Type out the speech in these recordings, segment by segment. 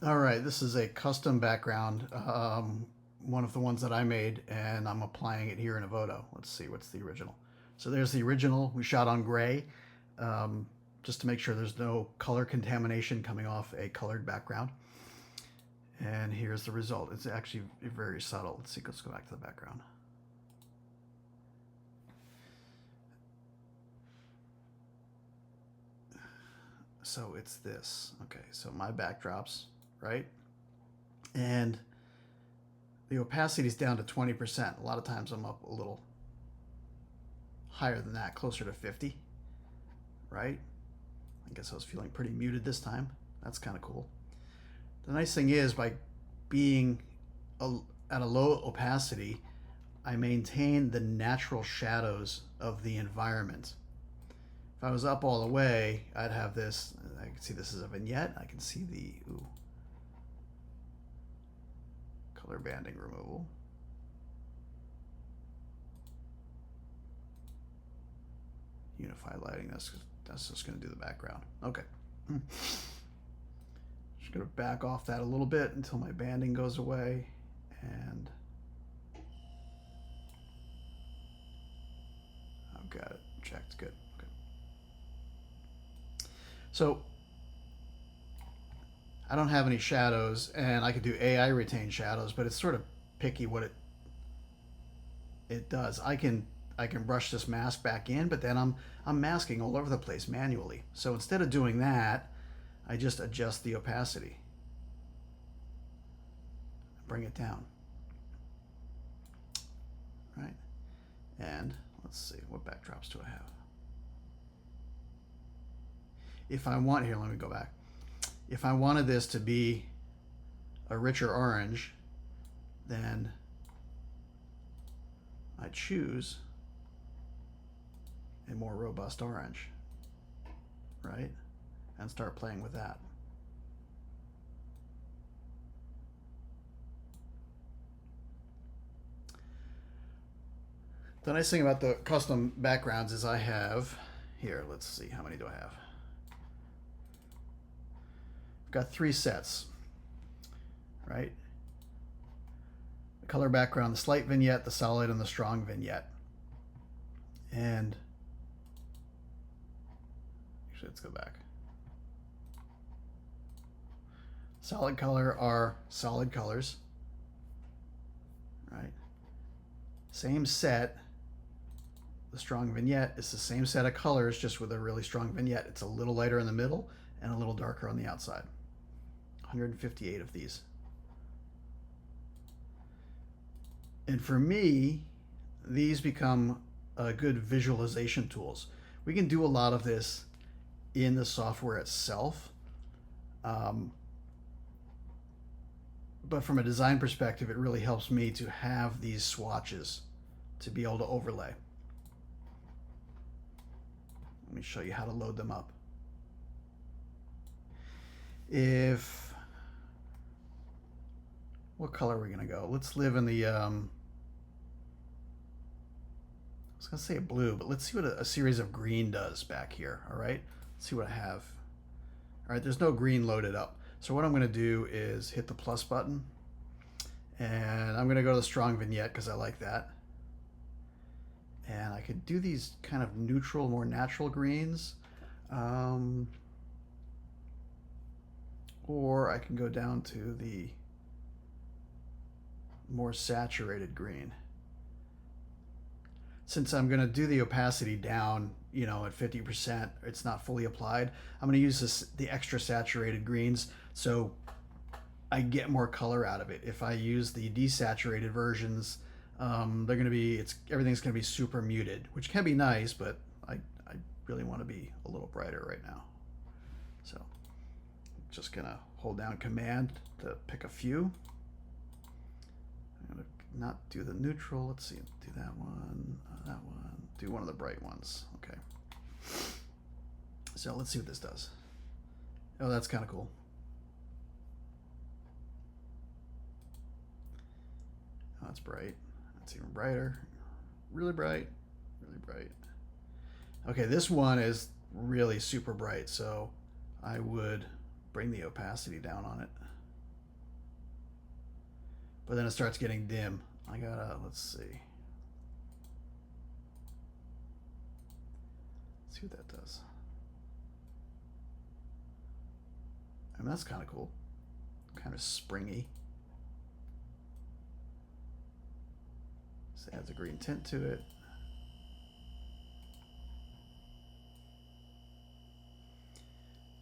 All right, this is a custom background, one of the ones that I made, and I'm applying it here in Evoto. Let's see, what's the original? So there's the original. We shot on gray, um, just to make sure there's no color contamination coming off a colored background. And here's the result. It's actually very subtle. Let's see, let's go back to the background. So it's this. Okay, so my backdrops, right? And the opacity is down to 20%. A lot of times I'm up a little higher than that, closer to 50, right? I guess I was feeling pretty muted this time. That's kind of cool. The nice thing is, by being a, at a low opacity, I maintain the natural shadows of the environment. If I was up all the way, I'd have this. I can see this is a vignette. I can see the color banding removal. Unify lighting. That's just going to do the background. Okay. Just going to back off that a little bit until my banding goes away, and I've got it checked. Good. Okay. So I don't have any shadows, and I could do AI retain shadows, but it's sort of picky what it does. I can brush this mask back in, but then I'm masking all over the place manually. So instead of doing that, I just adjust the opacity. Bring it down. Right? And let's see, what backdrops do I have? If I want, here, let me go back. If I wanted this to be a richer orange, then I choose a more robust orange, right? And start playing with that. The nice thing about the custom backgrounds is I have, here, let's see, how many do I have? I've got 3 sets, right? The color background, the slight vignette, the solid, and the strong vignette. And actually, let's go back. Solid color are solid colors, right? Same set. The strong vignette is the same set of colors, just with a really strong vignette. It's a little lighter in the middle and a little darker on the outside. 158 of these. And for me, these become good visualization tools. We can do a lot of this in the software itself. But from a design perspective, it really helps me to have these swatches to be able to overlay. Let me show you how to load them up. What color are we gonna go? Let's live in the, I was gonna say a blue, but let's see what a series of green does back here, all right? Let's see what I have. All right, there's no green loaded up. So what I'm gonna do is hit the plus button, and I'm gonna go to the strong vignette because I like that. And I could do these kind of neutral, more natural greens. Or I can go down to the more saturated green. Since I'm going to do the opacity down, at 50%, it's not fully applied, I'm going to use the extra saturated greens so I get more color out of it. If I use the desaturated versions, they're going to be, everything's going to be super muted, which can be nice, but I really want to be a little brighter right now. So I'm just going to hold down Command to pick a few. I'm going to not do the neutral. Let's see, do that one, do one of the bright ones. Okay. So let's see what this does. Oh, that's kind of cool. Oh, that's bright. That's even brighter. Really bright. Really bright. Okay, this one is really super bright, so I would bring the opacity down on it. but then it starts getting dim. I gotta, let's see. Let's see what that does. I mean, that's kind of cool. Kind of springy. This adds a green tint to it.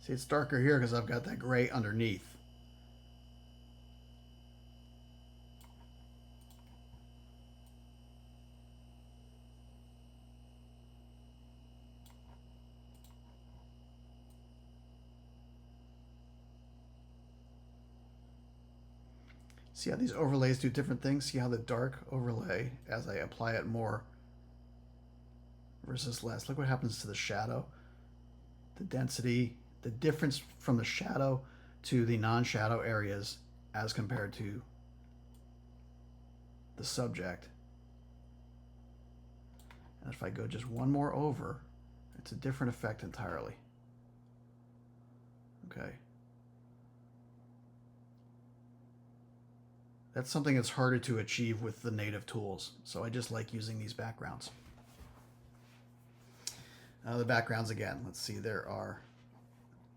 See, it's darker here because I've got that gray underneath. See how these overlays do different things? See how the dark overlay, as I apply it more versus less. Look what happens to the shadow. The density, the difference from the shadow to the non-shadow areas as compared to the subject. And if I go just one more over, it's a different effect entirely. Okay. That's something that's harder to achieve with the native tools. So I just like using these backgrounds. The backgrounds again, let's see, there are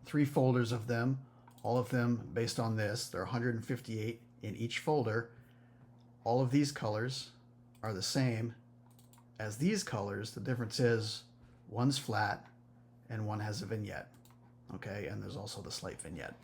3 folders of them, all of them based on this. There are 158 in each folder. All of these colors are the same as these colors. The difference is one's flat and one has a vignette. Okay, and there's also the slight vignette.